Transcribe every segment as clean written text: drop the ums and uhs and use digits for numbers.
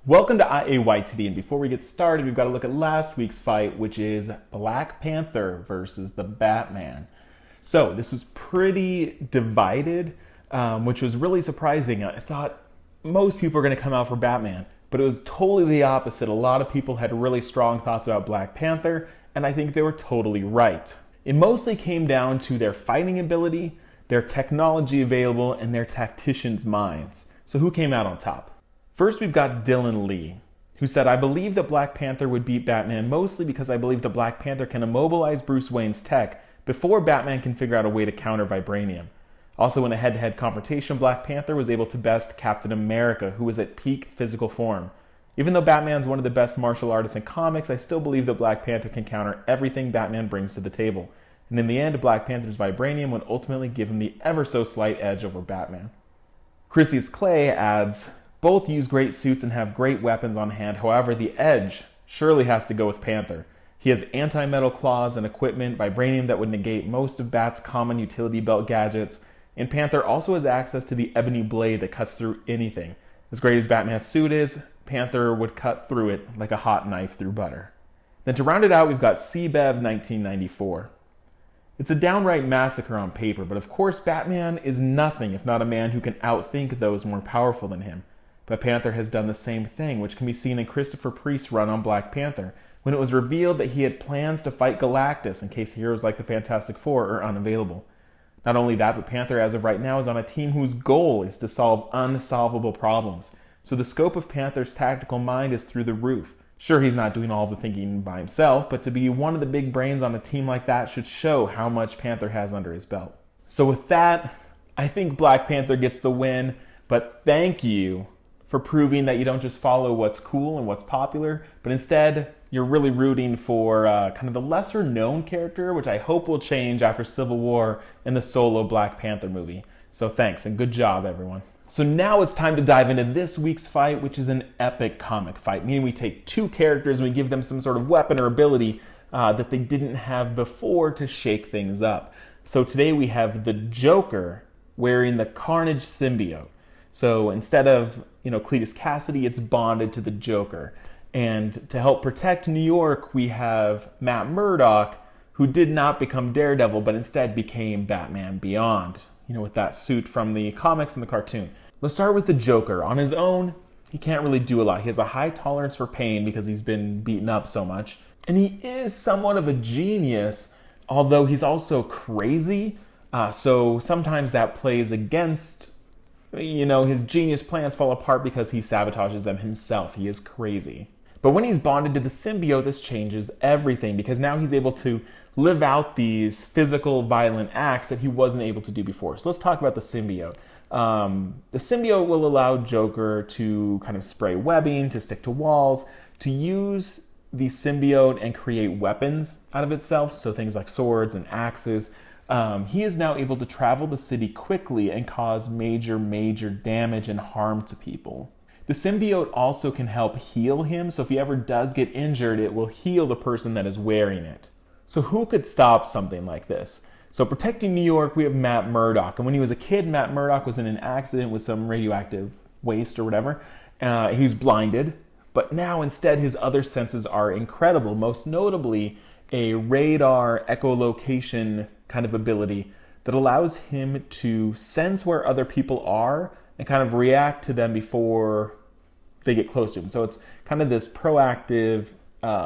Welcome to IAYTD, and before we get started, we've got to look at last week's fight, which is Black Panther versus the Batman. So this was pretty divided, which was really surprising. I thought most people were going to come out for Batman, but it was totally the opposite. A lot of people had really strong thoughts about Black Panther, and I think they were totally right. It mostly came down to their fighting ability, their technology available, and their tacticians' minds. So who came out on top? First, we've got Dylan Lee, who said, "I believe that Black Panther would beat Batman mostly because I believe that Black Panther can immobilize Bruce Wayne's tech before Batman can figure out a way to counter vibranium. Also, in a head-to-head confrontation, Black Panther was able to best Captain America, who was at peak physical form. Even though Batman's one of the best martial artists in comics, I still believe that Black Panther can counter everything Batman brings to the table. And in the end, Black Panther's vibranium would ultimately give him the ever-so-slight edge over Batman." Chrissy's Clay adds, "Both use great suits and have great weapons on hand. However, the edge surely has to go with Panther. He has anti-metal claws and equipment, vibranium that would negate most of Bat's common utility belt gadgets, and Panther also has access to the ebony blade that cuts through anything. As great as Batman's suit is, Panther would cut through it like a hot knife through butter." Then to round it out, we've got CBEV 1994. "It's a downright massacre on paper, but of course Batman is nothing if not a man who can outthink those more powerful than him. But Panther has done the same thing, which can be seen in Christopher Priest's run on Black Panther, when it was revealed that he had plans to fight Galactus in case heroes like the Fantastic Four are unavailable. Not only that, but Panther as of right now is on a team whose goal is to solve unsolvable problems. So the scope of Panther's tactical mind is through the roof. Sure, he's not doing all the thinking by himself, but to be one of the big brains on a team like that should show how much Panther has under his belt." So with that, I think Black Panther gets the win, but thank you for proving that you don't just follow what's cool and what's popular, but instead you're really rooting for kind of the lesser known character, which I hope will change after Civil War and the solo Black Panther movie. So thanks and good job, everyone. So now it's time to dive into this week's fight, which is an epic comic fight, meaning we take two characters and we give them some sort of weapon or ability that they didn't have before to shake things up. So today we have the Joker wearing the Carnage symbiote. So instead of, Cletus Cassidy, it's bonded to the Joker. And to help protect New York, we have Matt Murdock, who did not become Daredevil, but instead became Batman Beyond, with that suit from the comics and the cartoon. Let's start with the Joker. On his own, he can't really do a lot. He has a high tolerance for pain because he's been beaten up so much. And he is somewhat of a genius, although he's also crazy. So sometimes that plays against his genius plans fall apart because he sabotages them himself. He is crazy. But when he's bonded to the symbiote, this changes everything because now he's able to live out these physical, violent acts that he wasn't able to do before. So let's talk about the symbiote. The symbiote will allow Joker to kind of spray webbing, to stick to walls, to use the symbiote and create weapons out of itself. So things like swords and axes. He is now able to travel the city quickly and cause major damage and harm to people. The symbiote also can help heal him, so if he ever does get injured, it will heal the person that is wearing it. So who could stop something like this? So protecting New York, we have Matt Murdock. And when he was a kid, Matt Murdock was in an accident with some radioactive waste or whatever. He was blinded, but now instead his other senses are incredible, most notably a radar echolocation kind of ability that allows him to sense where other people are and kind of react to them before they get close to him. So it's kind of this proactive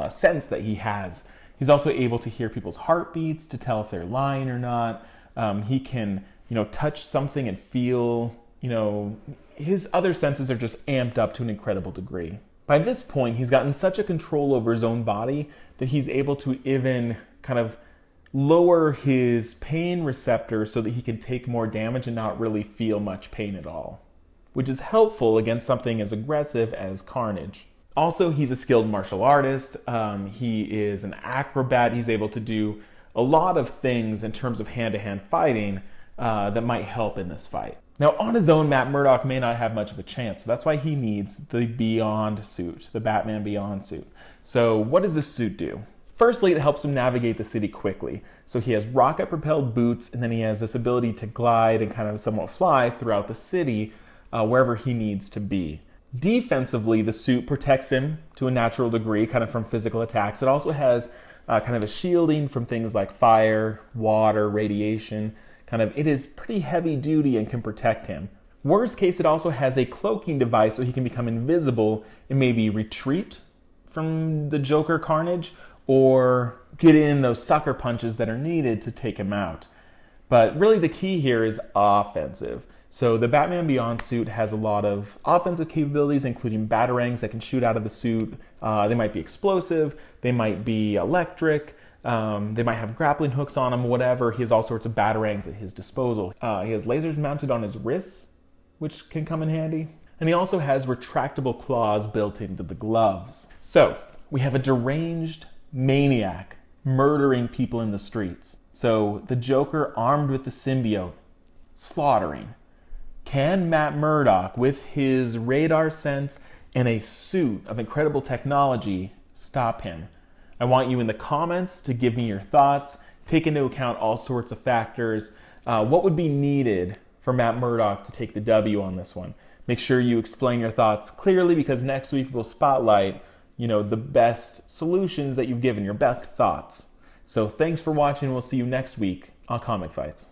sense that he has. He's also able to hear people's heartbeats to tell if they're lying or not. He can, touch something and feel, his other senses are just amped up to an incredible degree. By this point, he's gotten such a control over his own body that he's able to even kind of lower his pain receptor so that he can take more damage and not really feel much pain at all, which is helpful against something as aggressive as Carnage. Also, he's a skilled martial artist. He is an acrobat. He's able to do a lot of things in terms of hand-to-hand fighting that might help in this fight. Now, on his own, Matt Murdock may not have much of a chance, so that's why he needs the Beyond suit, the Batman Beyond suit. So what does this suit do? Firstly, it helps him navigate the city quickly. So he has rocket-propelled boots, and then he has this ability to glide and kind of somewhat fly throughout the city wherever he needs to be. Defensively, the suit protects him to a natural degree, kind of from physical attacks. It also has kind of a shielding from things like fire, water, radiation. It is pretty heavy duty and can protect him. Worst case, it also has a cloaking device so he can become invisible and maybe retreat from the Joker Carnage or get in those sucker punches that are needed to take him out. But really the key here is offensive. So the Batman Beyond suit has a lot of offensive capabilities, including batarangs that can shoot out of the suit. They might be explosive, they might be electric, they might have grappling hooks on them, whatever. He has all sorts of batarangs at his disposal. He has lasers mounted on his wrists, which can come in handy. And he also has retractable claws built into the gloves. So we have a deranged maniac murdering people in the streets. So the Joker armed with the symbiote, slaughtering. Can Matt Murdock, with his radar sense and a suit of incredible technology, stop him? I want you in the comments to give me your thoughts. Take into account all sorts of factors. What would be needed for Matt Murdock to take the W on this one? Make sure you explain your thoughts clearly, because next week we'll spotlight, the best solutions that you've given, your best thoughts. So thanks for watching. We'll see you next week on Comic Fights.